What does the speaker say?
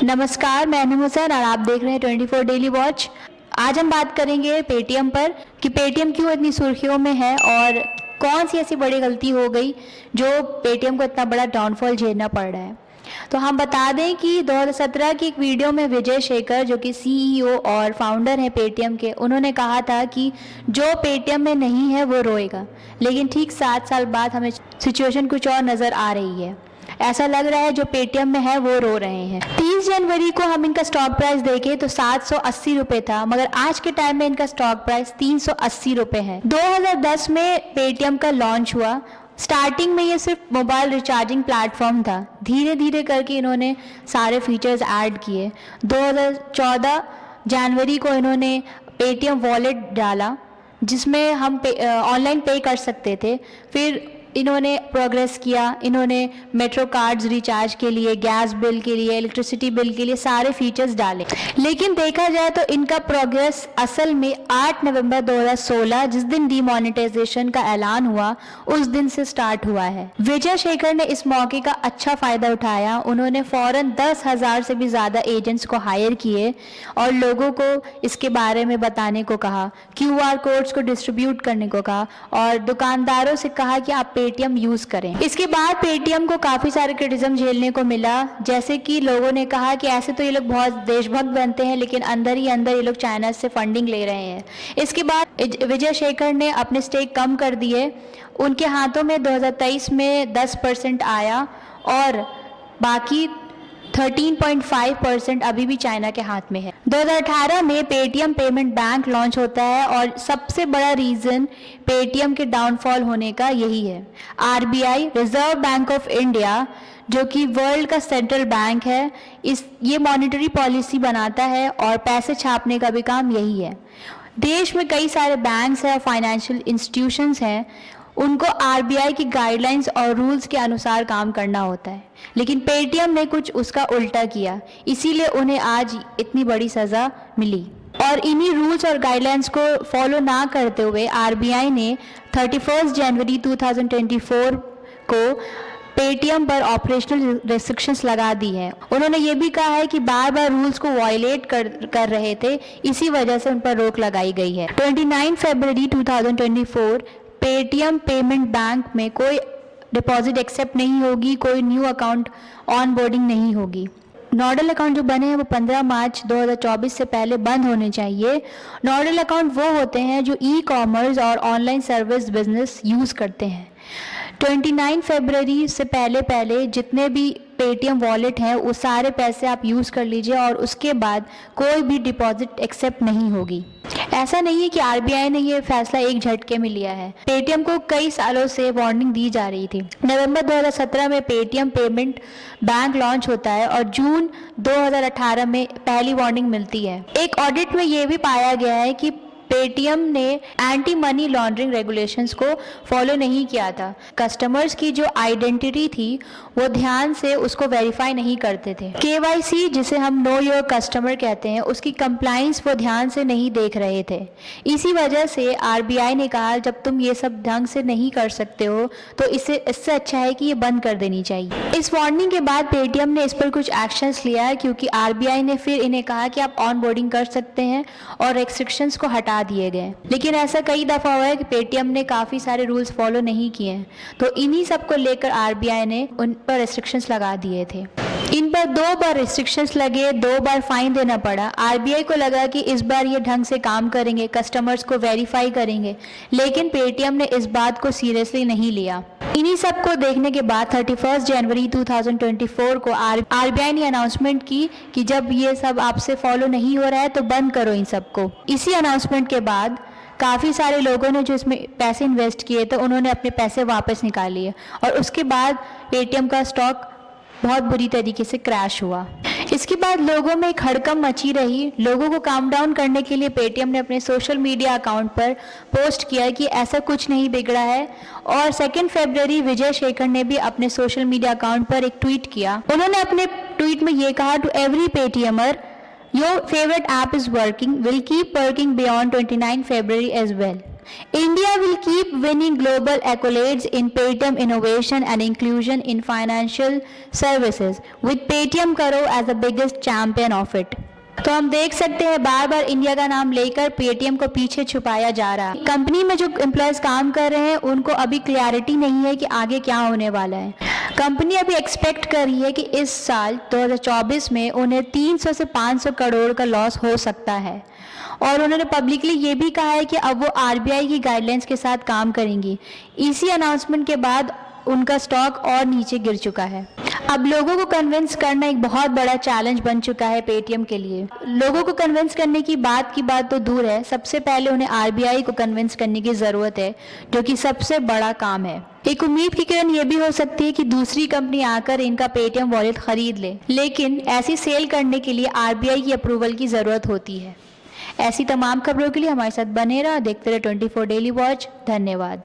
नमस्कार, मैं अनुम हुसैन और आप देख रहे हैं 24 डेली वॉच। आज हम बात करेंगे पेटीएम पर कि पेटीएम क्यों इतनी सुर्खियों में है और कौन सी ऐसी बड़ी गलती हो गई जो पेटीएम को इतना बड़ा डाउनफॉल झेलना पड़ रहा है। तो हम बता दें कि 2017 की एक वीडियो में विजय शेखर, जो कि सीईओ और फाउंडर हैं पेटीएम के, उन्होंने कहा था कि जो पेटीएम में नहीं है वो रोएगा। लेकिन ठीक 7 साल बाद हमें सिचुएशन कुछ और नज़र आ रही है। ऐसा लग रहा है जो पेटीएम में है वो रो रहे हैं। 30 जनवरी को हम इनका स्टॉक प्राइस देखें तो 780 रुपये था, मगर आज के टाइम में इनका स्टॉक प्राइस 380 रुपये है। 2010 में पेटीएम का लॉन्च हुआ। स्टार्टिंग में ये सिर्फ मोबाइल रिचार्जिंग प्लेटफॉर्म था, धीरे धीरे करके इन्होंने सारे फीचर्स ऐड किए। 2014 जनवरी को इन्होंने पेटीएम वॉलेट डाला जिसमें हम ऑनलाइन पे कर सकते थे। फिर इन्होंने प्रोग्रेस किया, इन्होंने मेट्रो कार्ड्स रिचार्ज के लिए, गैस बिल के लिए, इलेक्ट्रिसिटी बिल के लिए सारे फीचर्स डाले। लेकिन देखा जाए तो इनका प्रोग्रेस असल में 8 नवंबर 2016 जिस दिन डीमोनेटाइजेशन का ऐलान हुआ उस दिन से स्टार्ट हुआ है। विजय शेखर ने इस मौके का अच्छा फ़ायदा उठाया। उन्होंने फ़ौरन 10,000 से भी ज़्यादा एजेंट्स को हायर किए और लोगों को इसके बारे में बताने को कहा, QR कोड्स को डिस्ट्रीब्यूट करने को कहा और दुकानदारों से कहा कि आप पेटीएम यूज़ करें। इसके बाद पेटीएम को काफ़ी सारे क्रिटिसिज्म झेलने को मिला, जैसे कि लोगों ने कहा कि ऐसे तो ये लोग बहुत देशभक्त बनते हैं लेकिन अंदर ही अंदर ये लोग चाइना से फंडिंग ले रहे हैं। इसके बाद विजय शेखर ने अपने स्टेक कम कर दिए। उनके हाथों में 2023 में 10% आया और बाकी 13.5% अभी भी चाइना के हाथ में है। 2018 में पेटीएम पेमेंट बैंक लॉन्च होता है और सबसे बड़ा रीज़न पेटीएम के डाउनफॉल होने का यही है। RBI, reserve bank of India, जो कि वर्ल्ड का सेंट्रल बैंक है, ये मॉनेटरी पॉलिसी बनाता है और पैसे छापने का भी काम यही है। देश में कई सारे बैंक्स हैं और फाइनेंशियल इंस्टीट्यूशंस हैं, उनको RBI की गाइडलाइंस और रूल्स के अनुसार काम करना होता है। लेकिन पेटीएम ने कुछ उसका उल्टा किया, इसीलिए उन्हें आज इतनी बड़ी सज़ा मिली। और इन्हीं रूल्स और गाइडलाइंस को फॉलो ना करते हुए RBI ने 31 जनवरी 2024 को पेटीएम पर ऑपरेशनल रेस्ट्रिक्शंस लगा दी हैं। उन्होंने ये भी कहा है कि बार बार रूल्स को वायलेट कर रहे थे, इसी वजह से उन पर रोक लगाई गई है। 29 फरवरी 2024 पेटीएम पेमेंट बैंक में कोई डिपॉजिट एक्सेप्ट नहीं होगी, कोई न्यू अकाउंट ऑन बोर्डिंग नहीं होगी। नॉडल अकाउंट जो बने हैं वो 15 मार्च 2024 से पहले बंद होने चाहिए। नॉडल अकाउंट वो होते हैं जो ई-कॉमर्स और ऑनलाइन सर्विस बिजनेस यूज़ करते हैं। 29 फरवरी से पहले जितने भी पेटीएम वॉलेट हैं वो सारे पैसे आप यूज़ कर लीजिए और उसके बाद कोई भी डिपॉजिट एक्सेप्ट नहीं होगी। ऐसा नहीं है कि RBI ने ये फैसला एक झटके में लिया है, पेटीएम को कई सालों से वार्निंग दी जा रही थी। नवंबर 2017 में पेटीएम पेमेंट बैंक लॉन्च होता है और जून 2018 में पहली वार्निंग मिलती है। एक ऑडिट में ये भी पाया गया है कि पेटीएम ने एंटी मनी लॉन्ड्रिंग रेगुलेशंस को फॉलो नहीं किया था। कस्टमर्स की जो आइडेंटिटी थी वो ध्यान से उसको वेरीफाई नहीं करते थे। KYC, जिसे हम नो योर कस्टमर कहते हैं, उसकी कंप्लाइंस वो ध्यान से नहीं देख रहे थे। इसी वजह से RBI ने कहा जब तुम ये सब ढंग से नहीं कर सकते हो तो इससे अच्छा है कि ये बंद कर देनी चाहिए। इस वार्निंग के बाद पेटीएम ने इस पर कुछ एक्शंस लिया है, क्योंकि RBI ने फिर इन्हें कहा कि आप ऑन बोर्डिंग कर सकते हैं और रेस्ट्रिक्शंस को हटा दिए गए। लेकिन ऐसा कई दफ़ा हुआ है कि पेटीएम ने काफ़ी सारे रूल्स फॉलो नहीं किए हैं, तो इन्हीं सब को लेकर RBI ने उन पर रेस्ट्रिक्शंस लगा दिए थे। इन पर 2 बार रेस्ट्रिक्शंस लगे, 2 बार फाइन देना पड़ा। RBI को लगा कि इस बार ये ढंग से काम करेंगे, कस्टमर्स को वेरीफाई करेंगे, लेकिन पेटीएम ने इस बात को सीरियसली नहीं लिया। इन्हीं सब को देखने के बाद 31 जनवरी 2024 को RBI ने अनाउंसमेंट की कि जब ये सब आपसे फॉलो नहीं हो रहा है तो बंद करो इन सबको। इसी अनाउंसमेंट के बाद काफ़ी सारे लोगों ने जो इसमें पैसे इन्वेस्ट किए थे उन्होंने अपने पैसे वापस निकाल लिए और उसके बाद पेटीएम का स्टॉक बहुत बुरी तरीके से क्रैश हुआ। इसके बाद लोगों में एक हड़कंप मची रही। लोगों को काम डाउन करने के लिए पेटीएम ने अपने सोशल मीडिया अकाउंट पर पोस्ट किया कि ऐसा कुछ नहीं बिगड़ा है। और 2 फरवरी विजय शेखर ने भी अपने सोशल मीडिया अकाउंट पर एक ट्वीट किया। उन्होंने अपने ट्वीट में ये कहा, to every Paytmer, your favourite app is working, will keep working beyond 29 फरवरी as well. India will keep winning global accolades in Paytm innovation and inclusion in financial services, with Paytm Karo as the biggest champion of it. तो हम देख सकते हैं बार बार India का नाम लेकर Paytm को पीछे छुपाया जा रहा है। कंपनी में जो एम्प्लॉयज काम कर रहे हैं उनको अभी क्लैरिटी नहीं है कि आगे क्या होने वाला है। कंपनी अभी एक्सपेक्ट कर रही है कि इस साल 2024 में उन्हें 300 से 500 करोड़ का लॉस हो सकता है, और उन्होंने पब्लिकली ये भी कहा है कि अब वो आरबीआई की गाइडलाइंस के साथ काम करेंगी। इसी अनाउंसमेंट के बाद उनका स्टॉक और नीचे गिर चुका है। अब लोगों को कन्विंस करना एक बहुत बड़ा चैलेंज बन चुका है पेटीएम के लिए। लोगों को कन्विंस करने की बात तो दूर है, सबसे पहले उन्हें आरबीआई को कन्विंस करने की ज़रूरत है, जो कि सबसे बड़ा काम है। एक उम्मीद की किरण ये भी हो सकती है कि दूसरी कंपनी आकर इनका पेटीएम वॉलेट खरीद ले, लेकिन ऐसी सेल करने के लिए आरबीआई की अप्रूवल की ज़रूरत होती है। ऐसी तमाम खबरों के लिए हमारे साथ बने रहा, देखते रहे 24 डेली वॉच। धन्यवाद।